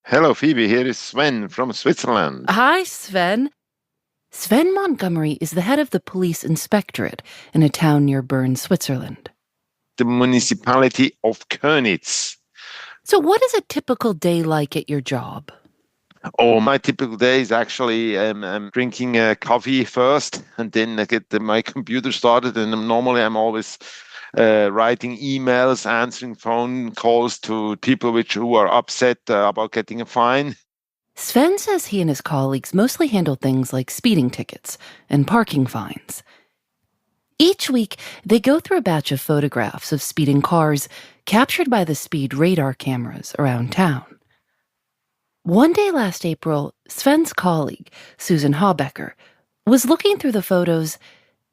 Hello, Phoebe. Here is Sven from Switzerland. Hi, Sven. Sven Montgomery is the head of the police inspectorate in a town near Bern, Switzerland. The municipality of Königs. So what is a typical day like at your job? Oh, my typical day is actually I'm drinking coffee first, and then I get my computer started. And normally I'm always writing emails, answering phone calls to people who are upset about getting a fine. Sven says he and his colleagues mostly handle things like speeding tickets and parking fines. Each week, they go through a batch of photographs of speeding cars captured by the speed radar cameras around town. One day last April, Sven's colleague, Susan Habecker, was looking through the photos,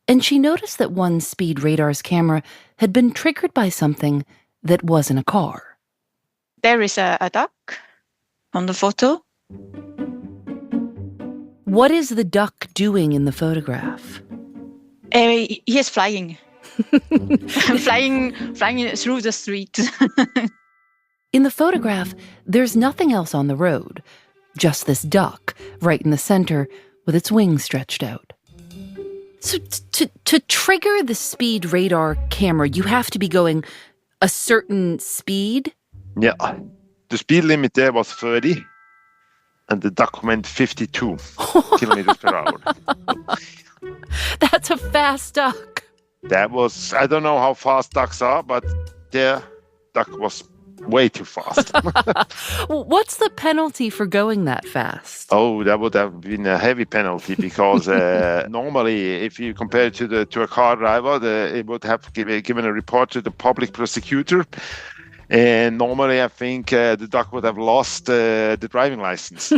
and she noticed that one speed radar's camera had been triggered by something that wasn't a car. There is a duck on the photo. What is the duck doing in the photograph? He is flying. flying through the street. In the photograph, there's nothing else on the road, just this duck right in the center with its wings stretched out. So to trigger the speed radar camera, you have to be going a certain speed? Yeah. The speed limit there was 30, and the duck went 52 kilometers per hour. That's a fast duck. That was, I don't know how fast ducks are, but their duck was way too fast. What's the penalty for going that fast? Oh, that would have been a heavy penalty because normally, if you compare it to a car driver, it would have given a report to the public prosecutor. And normally, I think the duck would have lost the driving license,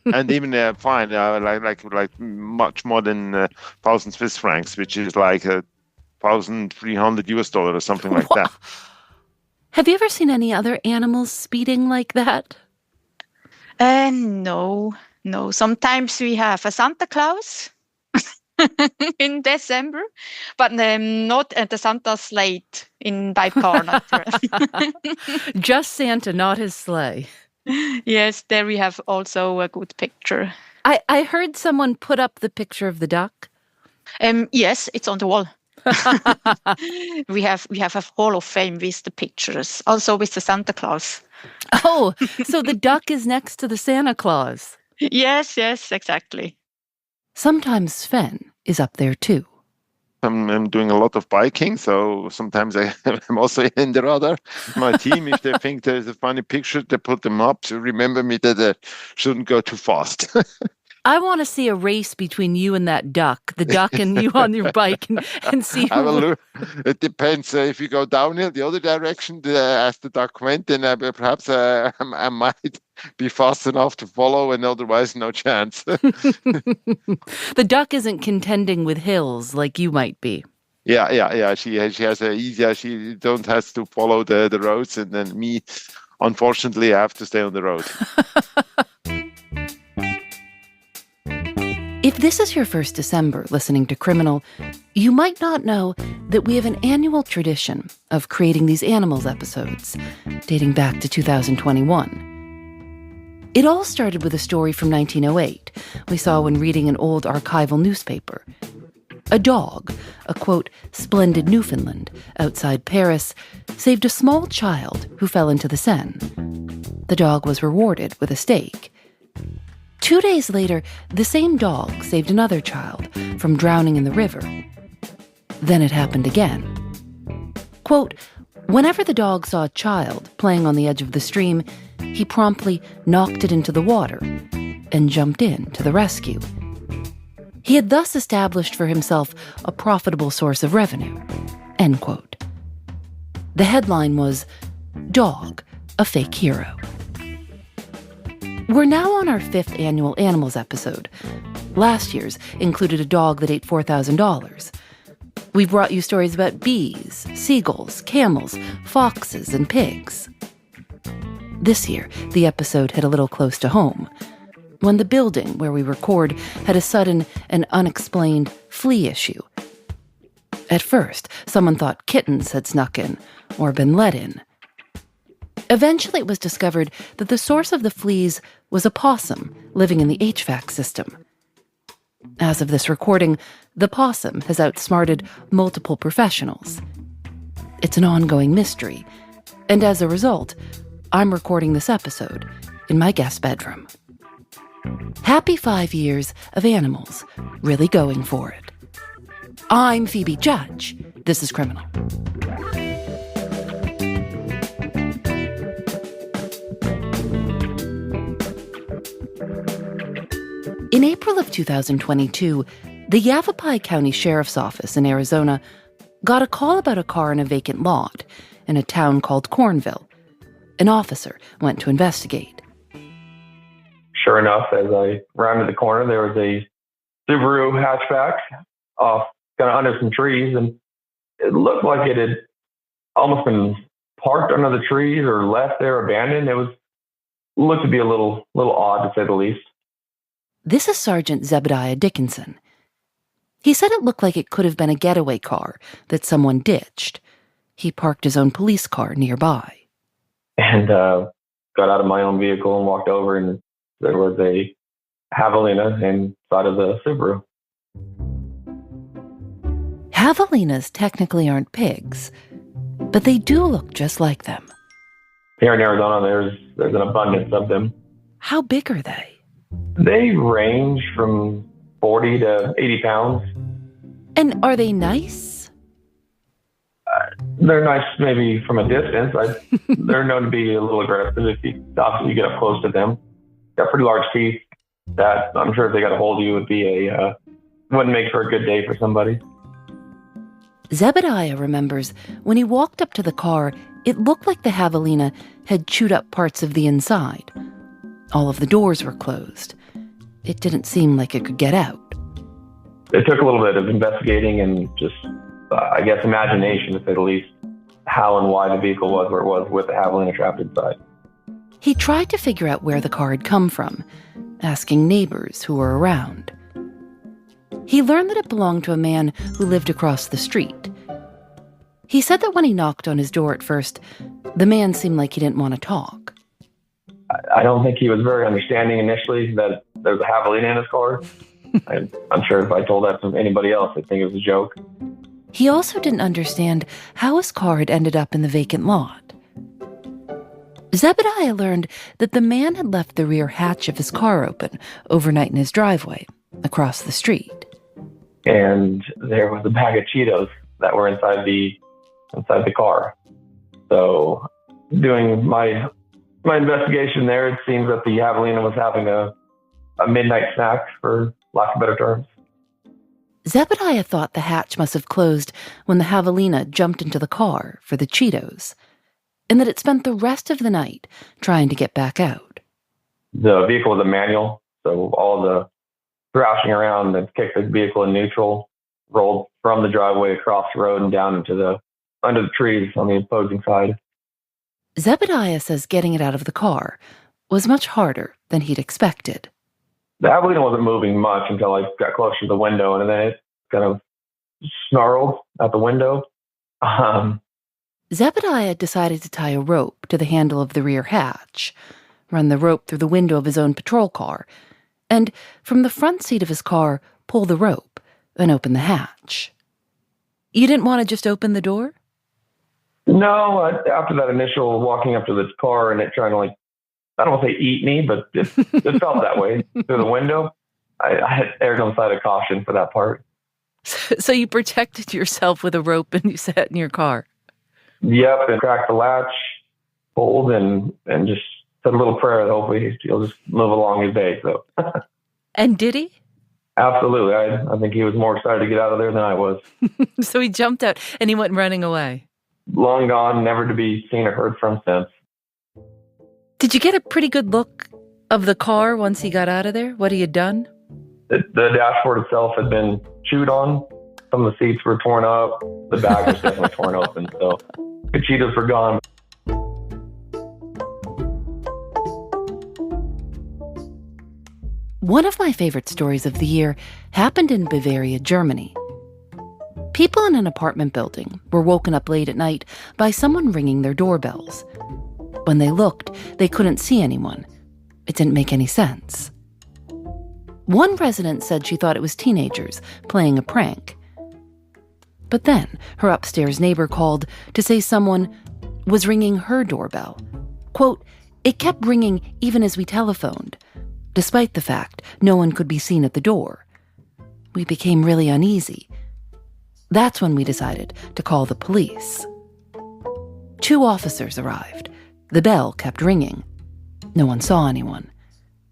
and even a fine, like much more than 1,000 Swiss francs, which is like $1,300 or something like that. Have you ever seen any other animals speeding like that? No. Sometimes we have a Santa Claus in December, but not at the Santa sleigh by car. Just Santa, not his sleigh. Yes, there we have also a good picture. I heard someone put up the picture of the duck. Yes, it's on the wall. we have a hall of fame with the pictures, also with the Santa Claus. Oh, so the duck is next to the Santa Claus. Yes, exactly. Sometimes Sven is up there too. I'm doing a lot of biking, so sometimes I'm also in the radar. My team, if they think there's a funny picture, they put them up to remember me that I shouldn't go too fast. I want to see a race between you and that duck, the duck and you on your bike, and see who... It depends. If you go downhill the other direction as the duck went, then perhaps I might be fast enough to follow, and otherwise no chance. The duck isn't contending with hills like you might be. Yeah. She has she don't have to follow the roads, and then me, unfortunately, I have to stay on the road. If this is your first December listening to Criminal, you might not know that we have an annual tradition of creating these animals episodes, dating back to 2021. It all started with a story from 1908 we saw when reading an old archival newspaper. A dog, a, quote, splendid Newfoundland, outside Paris, saved a small child who fell into the Seine. The dog was rewarded with a steak. 2 days later, the same dog saved another child from drowning in the river. Then it happened again. Quote, whenever the dog saw a child playing on the edge of the stream, he promptly knocked it into the water and jumped in to the rescue. He had thus established for himself a profitable source of revenue, end quote. The headline was, Dog, a Fake Hero. We're now on our 5th annual Animals episode. Last year's included a dog that ate $4,000. We've brought you stories about bees, seagulls, camels, foxes, and pigs. This year, the episode hit a little close to home, when the building where we record had a sudden and unexplained flea issue. At first, someone thought kittens had snuck in or been let in. Eventually, it was discovered that the source of the fleas was a possum living in the HVAC system. As of this recording, the possum has outsmarted multiple professionals. It's an ongoing mystery, and as a result, I'm recording this episode in my guest bedroom. Happy 5 years of animals really going for it. I'm Phoebe Judge. This is Criminal. In April of 2022, the Yavapai County Sheriff's Office in Arizona got a call about a car in a vacant lot in a town called Cornville. An officer went to investigate. Sure enough, as I rounded the corner, there was a Subaru hatchback off kind of under some trees, and it looked like it had almost been parked under the trees or left there abandoned. Looked to be a little odd, to say the least. This is Sergeant Zebediah Dickinson. He said it looked like it could have been a getaway car that someone ditched. He parked his own police car nearby. And got out of my own vehicle and walked over, and there was a Javelina inside of the Subaru. Javelinas technically aren't pigs, but they do look just like them. Here in Arizona, there's an abundance of them. How big are they? They range from 40 to 80 pounds. And are they nice? They're nice maybe from a distance. They're known to be a little aggressive if you get up close to them. Got pretty large teeth that I'm sure if they got a hold of you wouldn't make for a good day for somebody. Zebediah remembers when he walked up to the car, it looked like the Javelina had chewed up parts of the inside. All of the doors were closed. It didn't seem like it could get out. It took a little bit of investigating and just, imagination, to say the least, how and why the vehicle was where it was with the Javelina trapped inside. He tried to figure out where the car had come from, asking neighbors who were around. He learned that it belonged to a man who lived across the street. He said that when he knocked on his door at first, the man seemed like he didn't want to talk. I don't think he was very understanding initially that there was a Javelina in his car. I'm sure if I told that to anybody else, they'd think it was a joke. He also didn't understand how his car had ended up in the vacant lot. Zebediah learned that the man had left the rear hatch of his car open overnight in his driveway, across the street. And there was a bag of Cheetos that were inside the car. So doing my investigation there, it seems that the Javelina was having a midnight snack, for lack of better terms. Zebediah thought the hatch must have closed when the Javelina jumped into the car for the Cheetos, and that it spent the rest of the night trying to get back out. The vehicle was a manual, so all the thrashing around that kicked the vehicle in neutral rolled from the driveway across the road and down into under the trees on the opposing side. Zebediah says getting it out of the car was much harder than he'd expected. The Javelina wasn't moving much until I got closer to the window, and then it kind of snarled out the window. Zebediah decided to tie a rope to the handle of the rear hatch, run the rope through the window of his own patrol car, and from the front seat of his car, pull the rope and open the hatch. You didn't want to just open the door? No, after that initial walking up to the car and it trying to, I don't want to say eat me, but it felt that way through the window. I had erred on the side of caution for that part. So you protected yourself with a rope and you sat in your car? Yep, and cracked the latch, pulled, and just said a little prayer that hopefully he'll just move along his day. So. And did he? Absolutely. I think he was more excited to get out of there than I was. So he jumped out and he went running away? Long gone, never to be seen or heard from since. Did you get a pretty good look of the car once he got out of there? What he had done? The dashboard itself had been chewed on. Some of the seats were torn up. The bag was definitely torn open. So the Cheetos were gone. One of my favorite stories of the year happened in Bavaria, Germany. People in an apartment building were woken up late at night by someone ringing their doorbells. When they looked, they couldn't see anyone. It didn't make any sense. One resident said she thought it was teenagers playing a prank. But then her upstairs neighbor called to say someone was ringing her doorbell. Quote, "It kept ringing even as we telephoned, despite the fact no one could be seen at the door. We became really uneasy. That's when we decided to call the police." 2 officers arrived. The bell kept ringing. No one saw anyone.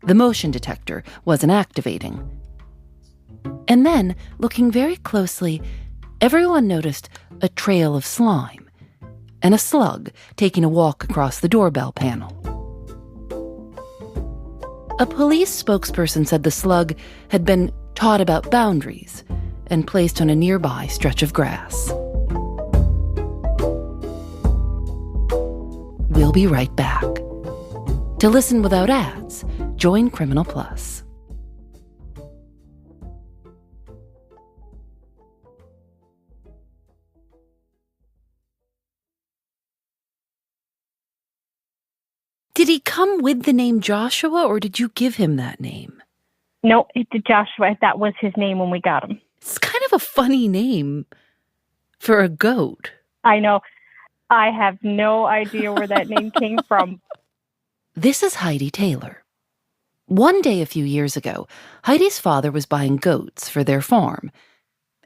The motion detector wasn't activating. And then, looking very closely, everyone noticed a trail of slime and a slug taking a walk across the doorbell panel. A police spokesperson said the slug had been taught about boundaries and placed on a nearby stretch of grass. We'll be right back. To listen without ads, join Criminal Plus. Did he come with the name Joshua, or did you give him that name? No, Joshua. That was his name when we got him. It's kind of a funny name for a goat. I know. I have no idea where that name came from. This is Heidi Taylor. One day a few years ago, Heidi's father was buying goats for their farm,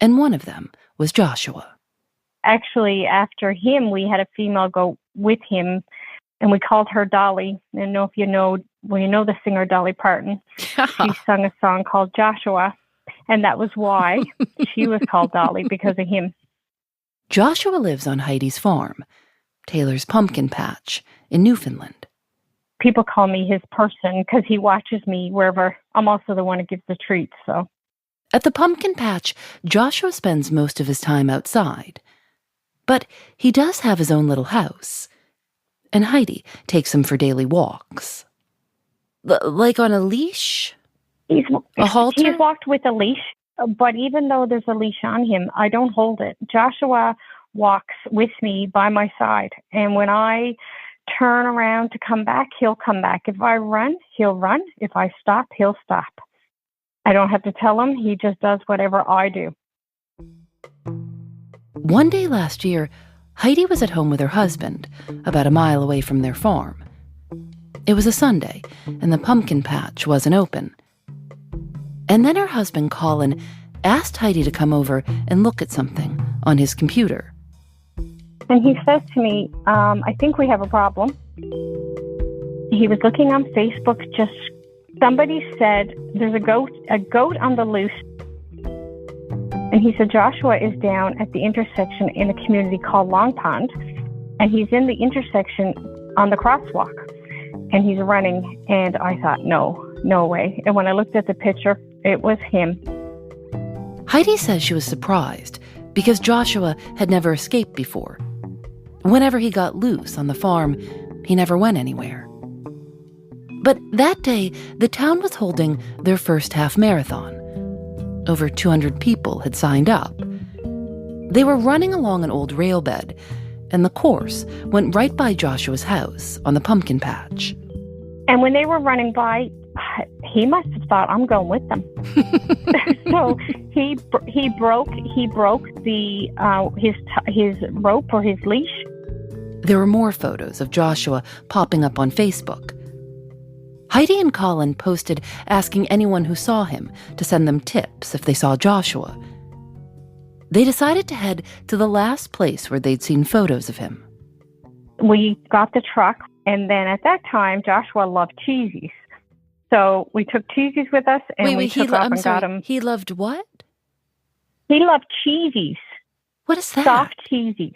and one of them was Joshua. Actually, after him, we had a female goat with him, and we called her Dolly. I don't know if you know the singer Dolly Parton. She sung a song called Joshua, and that was why she was called Dolly, because of him. Joshua lives on Heidi's farm, Taylor's pumpkin patch in Newfoundland. People call me his person because he watches me wherever. I'm also the one who gives the treats, so. At the pumpkin patch, Joshua spends most of his time outside. But he does have his own little house, and Heidi takes him for daily walks. Like on a leash? A halter? He's walked with a leash, but even though there's a leash on him, I don't hold it. Joshua walks with me by my side, and when I turn around to come back, he'll come back. If I run, he'll run. If I stop, he'll stop. I don't have to tell him. He just does whatever I do. One day last year, Heidi was at home with her husband, about a mile away from their farm. It was a Sunday, and the pumpkin patch wasn't open. And then her husband, Colin, asked Heidi to come over and look at something on his computer. And he says to me, I think we have a problem. He was looking on Facebook, somebody said there's a goat on the loose. And he said Joshua is down at the intersection in a community called Long Pond, and he's in the intersection on the crosswalk, and he's running. And I thought, no way. And when I looked at the picture, it was him. Heidi says she was surprised because Joshua had never escaped before. Whenever he got loose on the farm, he never went anywhere. But that day, the town was holding their first half marathon. Over 200 people had signed up. They were running along an old rail bed, and the course went right by Joshua's house on the pumpkin patch. And when they were running by, he must have thought, I'm going with them. So he broke the his rope or his leash. There were more photos of Joshua popping up on Facebook. Heidi and Colin posted asking anyone who saw him to send them tips if they saw Joshua. They decided to head to the last place where they'd seen photos of him. We got the truck, and then at that time, Joshua loved cheesies. So we took cheesies with us, and we took off and got him. He loved what? He loved cheesies. What is that? Soft cheesies.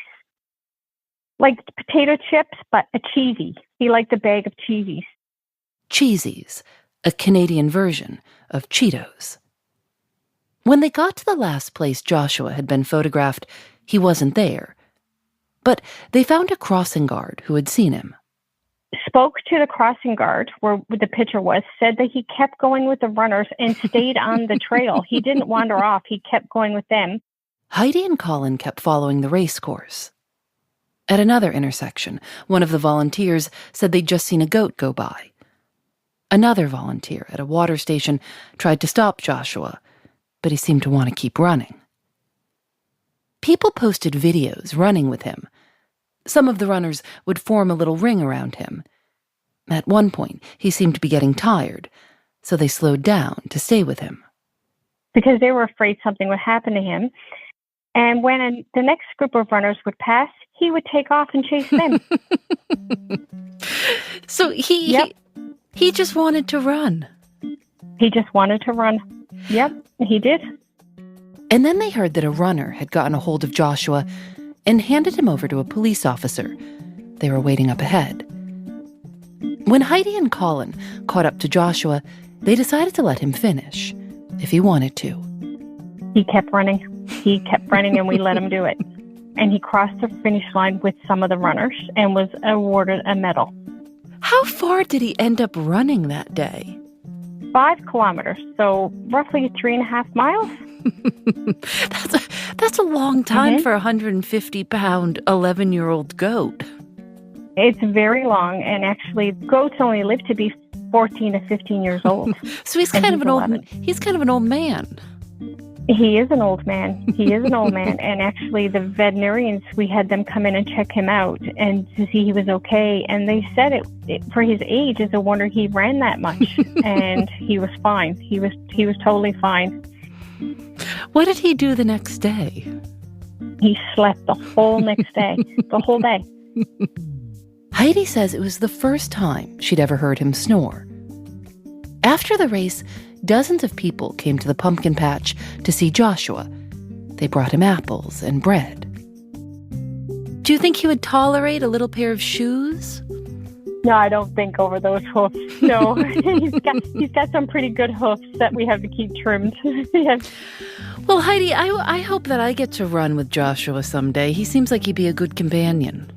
Like potato chips, but a cheesy. He liked a bag of cheesies. Cheesies, a Canadian version of Cheetos. When they got to the last place Joshua had been photographed, he wasn't there. But they found a crossing guard who had seen him. Spoke to the crossing guard where the picture was, said that he kept going with the runners and stayed on the trail. He didn't wander off. He kept going with them. Heidi and Colin kept following the race course. At another intersection, one of the volunteers said they'd just seen a goat go by. Another volunteer at a water station tried to stop Joshua, but he seemed to want to keep running. People posted videos running with him. Some of the runners would form a little ring around him. At one point, he seemed to be getting tired, so they slowed down to stay with him. Because they were afraid something would happen to him. And when the next group of runners would pass, he would take off and chase them. So he just wanted to run. He just wanted to run. Yep, he did. And then they heard that a runner had gotten a hold of Joshua and handed him over to a police officer. They were waiting up ahead. When Heidi and Colin caught up to Joshua, they decided to let him finish, if he wanted to. He kept running. And we let him do it. And he crossed the finish line with some of the runners and was awarded a medal. How far did he end up running that day? 5 kilometers, so roughly 3.5 miles. That's a long time for a 150-pound, 11-year-old goat. It's very long, and actually, goats only live to be 14 to 15 years old. So he's kind of an 11. He's kind of an old man. He is an old man. And actually, the veterinarians, we had them come in and check him out and to see he was okay. And they said it for his age, it's a wonder he ran that much. And he was fine. He was totally fine. What did he do the next day? He slept the whole next day, the whole day. Heidi says it was the first time she'd ever heard him snore. After the race, dozens of people came to the pumpkin patch to see Joshua. They brought him apples and bread. Do you think he would tolerate a little pair of shoes? No, I don't think over those hoofs. No, he's got some pretty good hoofs that we have to keep trimmed. Yes. Well, Heidi, I hope that I get to run with Joshua someday. He seems like he'd be a good companion.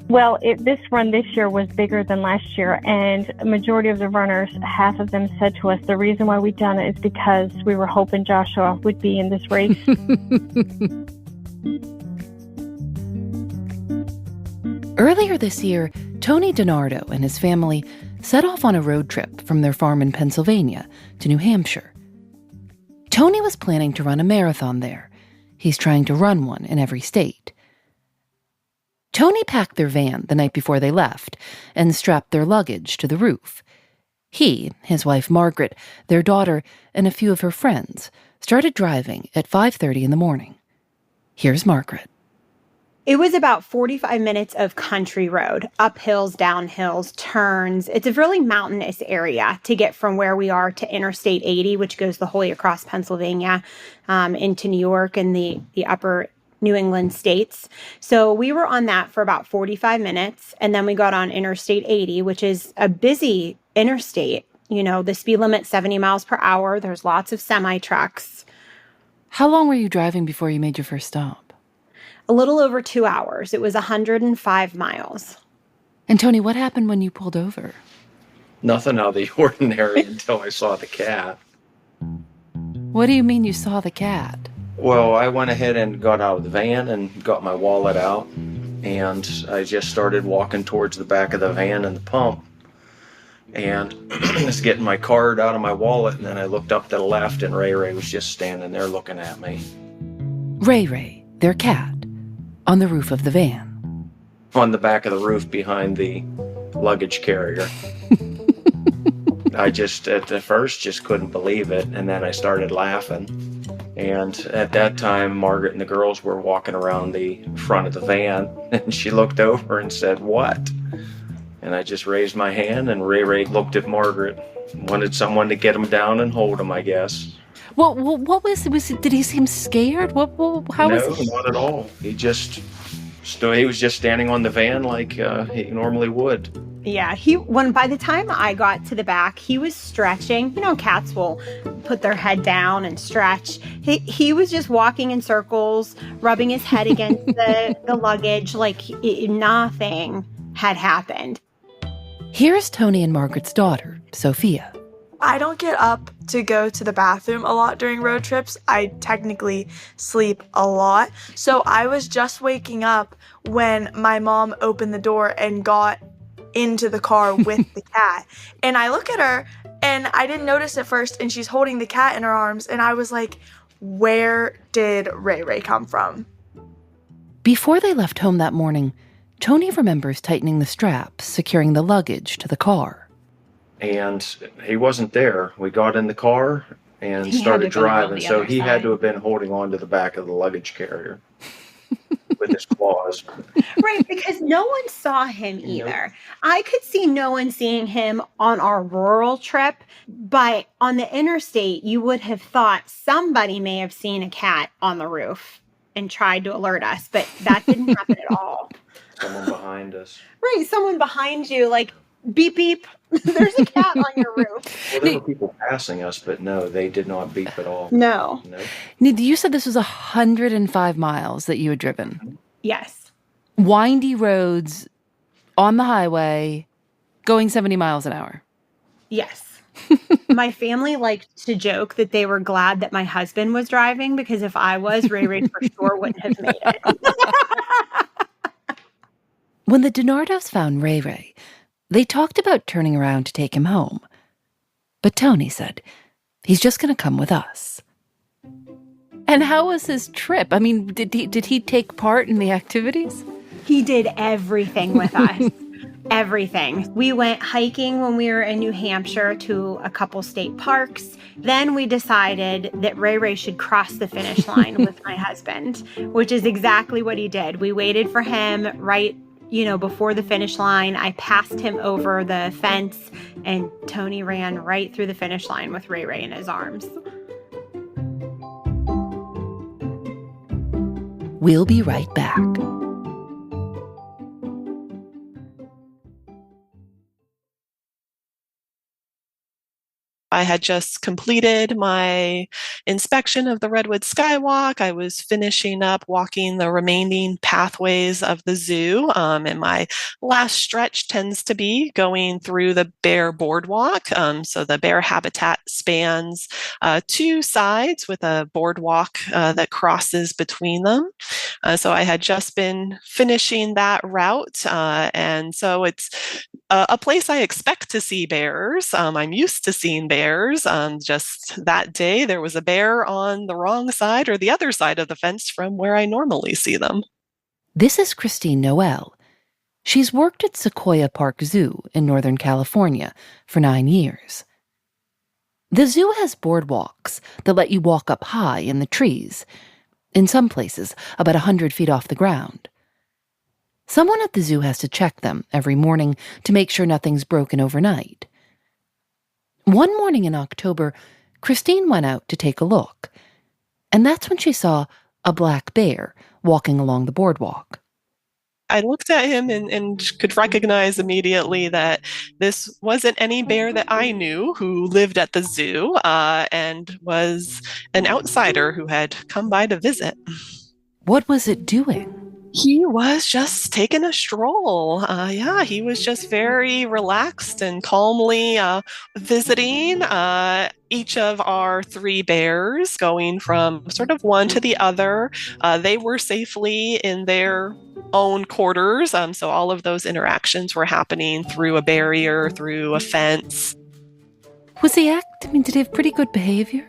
Well, this run this year was bigger than last year, and a majority of the runners, half of them said to us, the reason why we've done it is because we were hoping Joshua would be in this race. Earlier this year, Tony Leonardo and his family set off on a road trip from their farm in Pennsylvania to New Hampshire. Tony was planning to run a marathon there. He's trying to run one in every state. Tony packed their van the night before they left and strapped their luggage to the roof. He, his wife Margaret, their daughter, and a few of her friends started driving at 5:30 in the morning. Here's Margaret. It was about 45 minutes of country road, up hills, down hills, turns. It's a really mountainous area to get from where we are to Interstate 80, which goes the whole way across Pennsylvania into New York and the upper New England states. So we were on that for about 45 minutes. And then we got on Interstate 80, which is a busy interstate. You know, the speed limit 70 miles per hour. There's lots of semi trucks. How long were you driving before you made your first stop? A little over 2 hours. It was 105 miles. And Tony, what happened when you pulled over? Nothing out of the ordinary until I saw the cat. What do you mean you saw the cat? Well, I went ahead and got out of the van and got my wallet out, and I just started walking towards the back of the van and the pump, and just getting my card out of my wallet, and then I looked up to the left, and Ray was just standing there looking at me. Ray, their cat, on the roof of the van. On the back of the roof behind the luggage carrier. I just, at the first, just couldn't believe it, and then I started laughing. And at that time, Margaret and the girls were walking around the front of the van, and she looked over and said, "What?" And I just raised my hand, and Ray looked at Margaret, wanted someone to get him down and hold him, I guess. What was did he seem scared? How was he? No, not at all. He was just standing on the van like he normally would. Yeah, by the time I got to the back, he was stretching. You know, cats will put their head down and stretch. He was just walking in circles, rubbing his head against the luggage like nothing had happened. Here's Tony and Margaret's daughter, Sophia. I don't get up to go to the bathroom a lot during road trips. I technically sleep a lot. So I was just waking up when my mom opened the door and got into the car with the cat. And I look at her and I didn't notice at first, and she's holding the cat in her arms. And I was like, where did Ray Ray come from? Before they left home that morning, Tony remembers tightening the straps, securing the luggage to the car. And he wasn't there. We got in the car and started driving, so he had to have been holding on to the back of the luggage carrier with his claws. Right, because no one saw him either. Nope. I could see no one seeing him on our rural trip, but on the interstate, you would have thought somebody may have seen a cat on the roof and tried to alert us, but that didn't happen at all. Someone behind us. Right, someone behind you, like, beep, beep, there's a cat on your roof. Well, there were people passing us, but no, they did not beep at all. No. You said this was 105 miles that you had driven. Yes. Windy roads on the highway, going 70 miles an hour. Yes. My family liked to joke that they were glad that my husband was driving, because if I was, Ray Ray for sure wouldn't have made it. When the DiNardos found Ray Ray, they talked about turning around to take him home. But Tony said, he's just going to come with us. And how was his trip? I mean, did he take part in the activities? He did everything with us. Everything. We went hiking when we were in New Hampshire to a couple state parks. Then we decided that Ray Ray should cross the finish line with my husband, which is exactly what he did. We waited for him right, before the finish line. I passed him over the fence, and Tony ran right through the finish line with Ray Ray in his arms. We'll be right back. I had just completed my inspection of the Redwood Skywalk. I was finishing up walking the remaining pathways of the zoo. And my last stretch tends to be going through the bear boardwalk. So the bear habitat spans two sides with a boardwalk that crosses between them. So I had just been finishing that route. And so it's a place I expect to see bears. I'm used to seeing bears. Just that day, there was a bear on the wrong side or the other side of the fence from where I normally see them. This is Christine Noel. She's worked at Sequoia Park Zoo in Northern California for 9 years. The zoo has boardwalks that let you walk up high in the trees, in some places about 100 feet off the ground. Someone at the zoo has to check them every morning to make sure nothing's broken overnight. One morning in October, Christine went out to take a look, and that's when she saw a black bear walking along the boardwalk. I looked at him and could recognize immediately that this wasn't any bear that I knew who lived at the zoo and was an outsider who had come by to visit. What was it doing? He was just taking a stroll. He was just very relaxed and calmly visiting each of our three bears, going from sort of one to the other. They were safely in their own quarters, so all of those interactions were happening through a barrier, through a fence. Was he did he have pretty good behavior?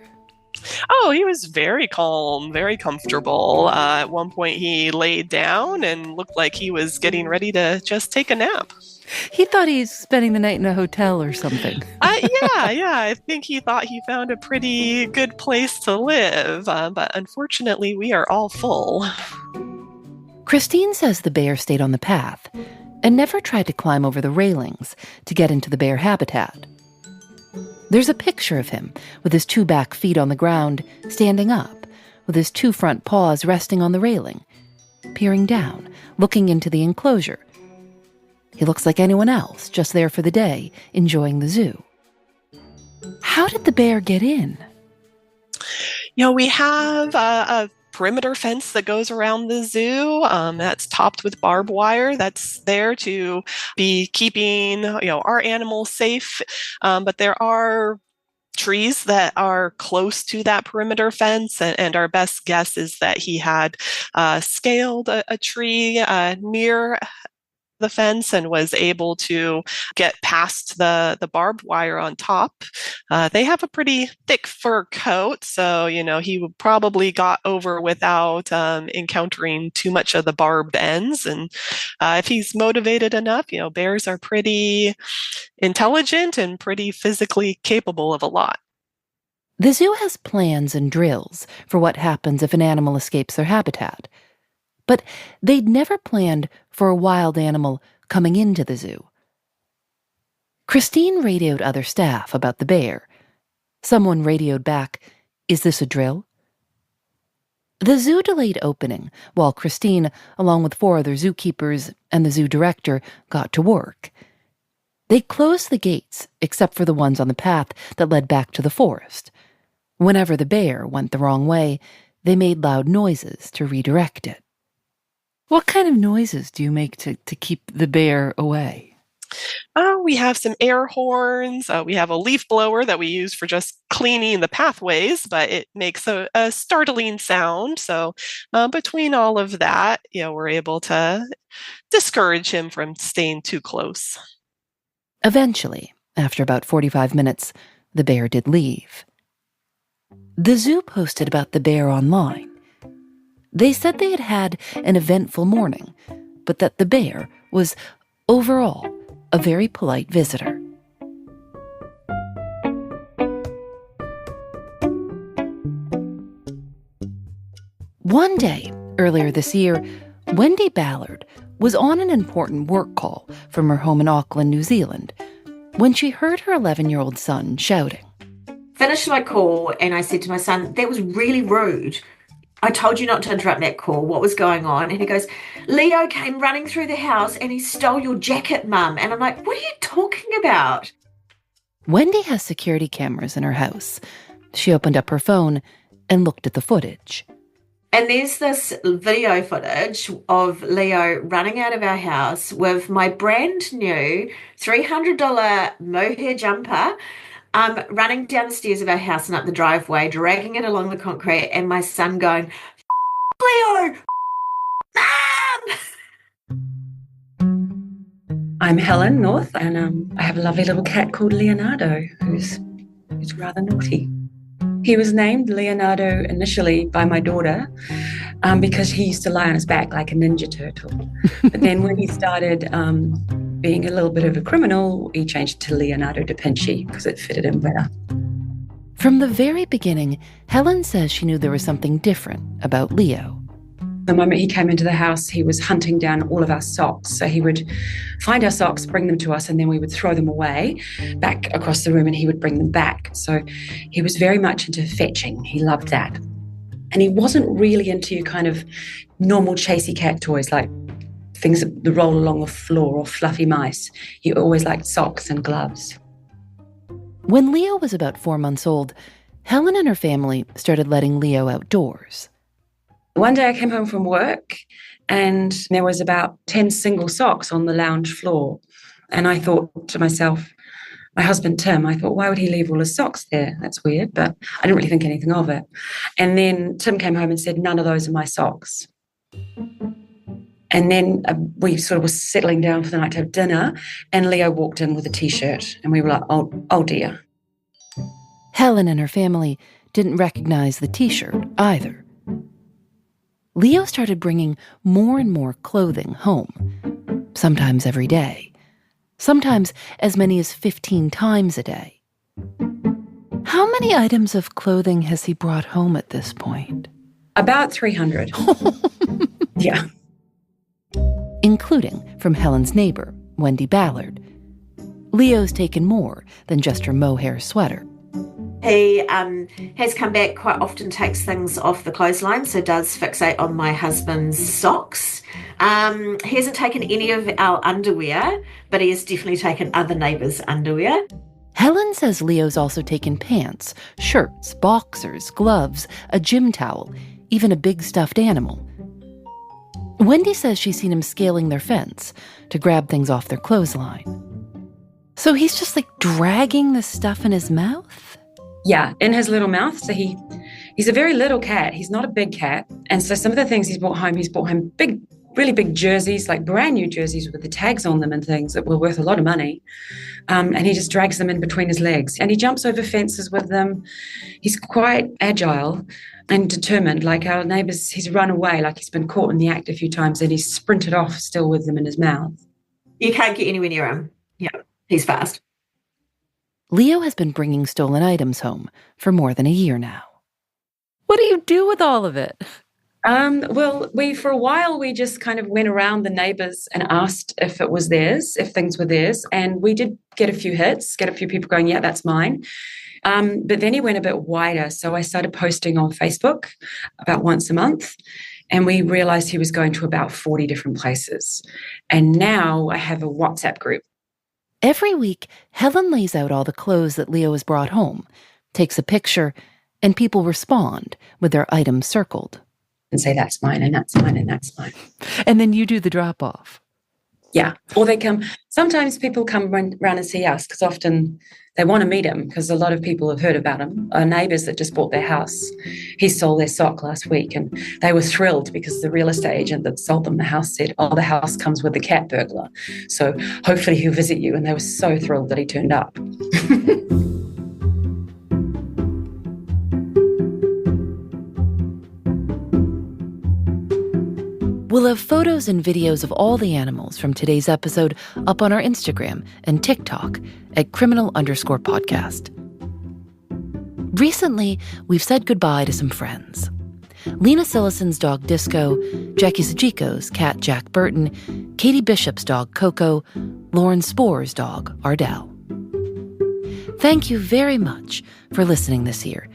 Oh, he was very calm, very comfortable. At one point, he laid down and looked like he was getting ready to just take a nap. He thought he was spending the night in a hotel or something. I think he thought he found a pretty good place to live. But unfortunately, we are all full. Christine says the bear stayed on the path and never tried to climb over the railings to get into the bear habitat. There's a picture of him with his two back feet on the ground, standing up, with his two front paws resting on the railing, peering down, looking into the enclosure. He looks like anyone else, just there for the day, enjoying the zoo. How did the bear get in? We have a perimeter fence that goes around the zoo that's topped with barbed wire that's there to be keeping our animals safe, but there are trees that are close to that perimeter fence, and our best guess is that he had scaled a tree near the fence and was able to get past the barbed wire on top. They have a pretty thick fur coat, so he probably got over without encountering too much of the barbed ends. And if he's motivated enough, bears are pretty intelligent and pretty physically capable of a lot. The zoo has plans and drills for what happens if an animal escapes their habitat. But they'd never planned for a wild animal coming into the zoo. Christine radioed other staff about the bear. Someone radioed back, "Is this a drill?" The zoo delayed opening while Christine, along with 4 other zookeepers and the zoo director, got to work. They closed the gates, except for the ones on the path that led back to the forest. Whenever the bear went the wrong way, they made loud noises to redirect it. What kind of noises do you make to keep the bear away? We have some air horns. We have a leaf blower that we use for just cleaning the pathways, but it makes a startling sound. So between all of that, we're able to discourage him from staying too close. Eventually, after about 45 minutes, the bear did leave. The zoo posted about the bear online. They said they had had an eventful morning, but that the bear was, overall, a very polite visitor. One day, earlier this year, Wendy Ballard was on an important work call from her home in Auckland, New Zealand, when she heard her 11-year-old son shouting. Finished my call, and I said to my son, "That was really rude. I told you not to interrupt that call. What was going on?" And he goes, "Leo came running through the house and he stole your jacket, Mum." And I'm like, "What are you talking about?" Wendy has security cameras in her house. She opened up her phone and looked at the footage. And there's this video footage of Leo running out of our house with my brand new $300 mohair jumper, running down the stairs of our house and up the driveway, dragging it along the concrete, and my son going, "Leo, Mom!" I'm Helen North, and I have a lovely little cat called Leonardo, who's rather naughty. He was named Leonardo initially by my daughter because he used to lie on his back like a ninja turtle. But then when he started being a little bit of a criminal, he changed to Leonardo da Pinchy because it fitted him better. From the very beginning, Helen says she knew there was something different about Leo. The moment he came into the house, he was hunting down all of our socks. So he would find our socks, bring them to us, and then we would throw them away back across the room and he would bring them back. So he was very much into fetching. He loved that. And he wasn't really into kind of normal chasey cat toys like things that roll along the floor or fluffy mice. He always liked socks and gloves. When Leo was about 4 months old, Helen and her family started letting Leo outdoors. One day I came home from work and there was about 10 single socks on the lounge floor. And I thought to myself, my husband, Tim, I thought, why would he leave all his socks there? That's weird, but I didn't really think anything of it. And then Tim came home and said, none of those are my socks. And then we sort of were settling down for the night to have dinner and Leo walked in with a T-shirt and we were like, oh dear. Helen and her family didn't recognize the T-shirt either. Leo started bringing more and more clothing home, sometimes every day, sometimes as many as 15 times a day. How many items of clothing has he brought home at this point? About 300. Yeah. Including from Helen's neighbor, Wendy Ballard. Leo's taken more than just her mohair sweater. He has come back, quite often takes things off the clothesline, so does fixate on my husband's socks. He hasn't taken any of our underwear, but he has definitely taken other neighbours' underwear. Helen says Leo's also taken pants, shirts, boxers, gloves, a gym towel, even a big stuffed animal. Wendy says she's seen him scaling their fence to grab things off their clothesline. So he's just like dragging the stuff in his mouth? Yeah, in his little mouth. So he's a very little cat. He's not a big cat. And so some of the things he's brought home big, really big jerseys, like brand new jerseys with the tags on them and things that were worth a lot of money. And he just drags them in between his legs. And he jumps over fences with them. He's quite agile and determined. Like our neighbours, he's run away, like he's been caught in the act a few times, and he's sprinted off still with them in his mouth. You can't get anywhere near him. Yeah, he's fast. Leo has been bringing stolen items home for more than a year now. What do you do with all of it? Well, for a while, we just kind of went around the neighbours and asked if it was theirs, if things were theirs. And we did get a few hits, get a few people going, yeah, that's mine. But then he went a bit wider. So I started posting on Facebook about once a month. And we realised he was going to about 40 different places. And now I have a WhatsApp group. Every week, Helen lays out all the clothes that Leo has brought home, takes a picture, and people respond with their items circled. And say, that's mine, and that's mine, and that's mine. And then you do the drop-off. Yeah. Or sometimes people come around and see us because often they want to meet him because a lot of people have heard about him. Our neighbours that just bought their house, he sold their sock last week and they were thrilled because the real estate agent that sold them the house said, the house comes with the cat burglar. So hopefully he'll visit you. And they were so thrilled that he turned up. We'll have photos and videos of all the animals from today's episode up on our Instagram and TikTok at criminal_podcast. Recently, we've said goodbye to some friends. Lena Silleson's dog Disco, Jackie Sajiko's cat Jack Burton, Katie Bishop's dog Coco, Lauren Spore's dog Ardell. Thank you very much for listening this year.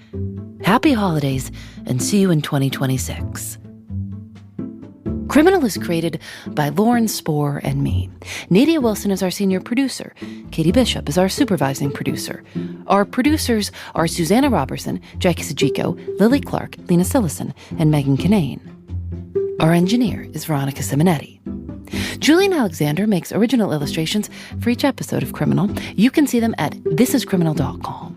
Happy holidays, and see you in 2026. Criminal is created by Lauren Spore and me. Nadia Wilson is our senior producer. Katie Bishop is our supervising producer. Our producers are Susanna Robertson, Jackie Sajiko, Lily Clark, Lena Silleson, and Megan Kinane. Our engineer is Veronica Simonetti. Julian Alexander makes original illustrations for each episode of Criminal. You can see them at thisiscriminal.com.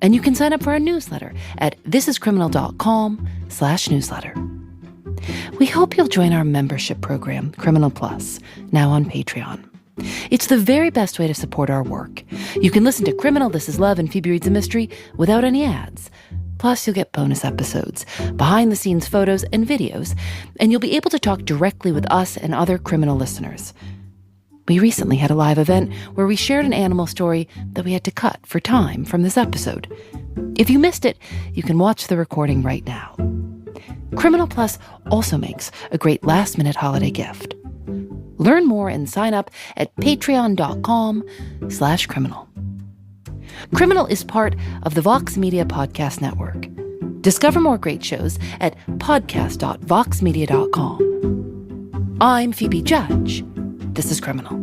And you can sign up for our newsletter at thisiscriminal.com/newsletter. We hope you'll join our membership program, Criminal Plus, now on Patreon. It's the very best way to support our work. You can listen to Criminal, This Is Love, and Phoebe Reads a Mystery without any ads. Plus, you'll get bonus episodes, behind-the-scenes photos and videos, and you'll be able to talk directly with us and other Criminal listeners. We recently had a live event where we shared an animal story that we had to cut for time from this episode. If you missed it, you can watch the recording right now. Criminal Plus also makes a great last-minute holiday gift. Learn more and sign up at patreon.com/criminal. Criminal is part of the Vox Media Podcast Network. Discover more great shows at podcast.voxmedia.com. I'm Phoebe Judge. This is Criminal.